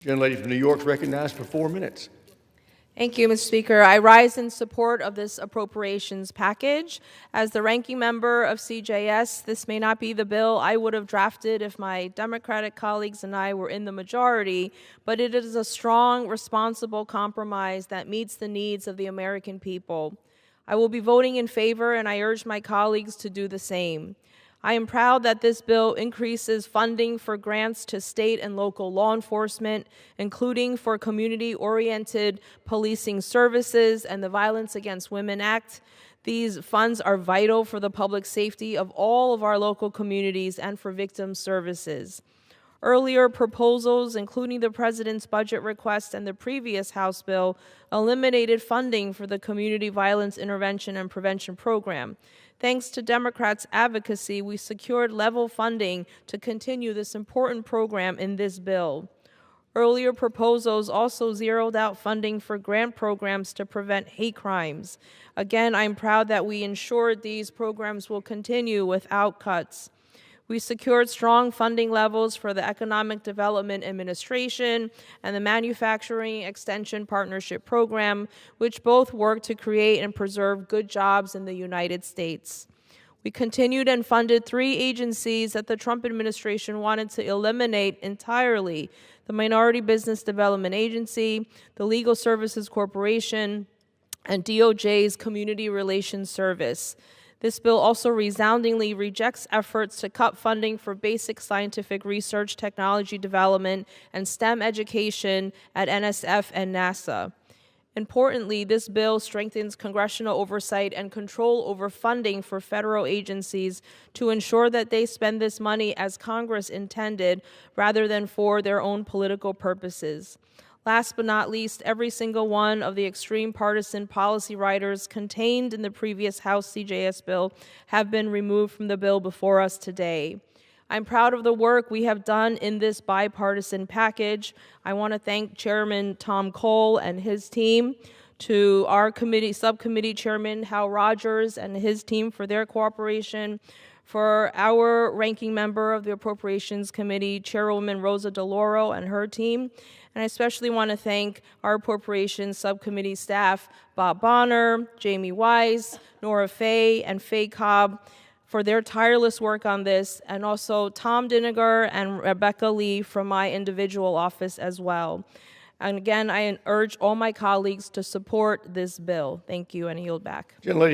Gentlelady from New York is recognized for 4 minutes. Thank you, Mr. Speaker. I rise in support of this appropriations package. As the ranking member of CJS, this may not be the bill I would have drafted if my Democratic colleagues and I were in the majority, but it is a strong, responsible compromise that meets the needs of the American people. I will be voting in favor, and I urge my colleagues to do the same. I am proud that this bill increases funding for grants to state and local law enforcement, including for community-oriented policing services and the Violence Against Women Act. These funds are vital for the public safety of all of our local communities and for victim services. Earlier proposals, including the President's budget request and the previous House bill, eliminated funding for the Community Violence Intervention and Prevention Program. Thanks to Democrats' advocacy, we secured level funding to continue this important program in this bill. Earlier proposals also zeroed out funding for grant programs to prevent hate crimes. Again, I'm proud that we ensured these programs will continue without cuts. We secured strong funding levels for the Economic Development Administration and the Manufacturing Extension Partnership Program, which both work to create and preserve good jobs in the United States. We continued and funded 3 agencies that the Trump administration wanted to eliminate entirely: the Minority Business Development Agency, the Legal Services Corporation, and DOJ's Community Relations Service. This bill also resoundingly rejects efforts to cut funding for basic scientific research, technology development, and STEM education at NSF and NASA. Importantly, this bill strengthens congressional oversight and control over funding for federal agencies to ensure that they spend this money as Congress intended rather than for their own political purposes. Last but not least, every single one of the extreme partisan policy riders contained in the previous House CJS bill have been removed from the bill before us today. I'm proud of the work we have done in this bipartisan package. I want to thank Chairman Tom Cole and his team, to our subcommittee chairman Hal Rogers and his team for their cooperation, for our ranking member of the Appropriations Committee, Chairwoman Rosa DeLauro and her team. And I especially want to thank our Appropriations Subcommittee staff, Bob Bonner, Jamie Wise, Nora Fay, and Faye Cobb, for their tireless work on this, and also Tom Diniger and Rebecca Lee from my individual office as well. And again, I urge all my colleagues to support this bill. Thank you, and I yield back. Gentlelady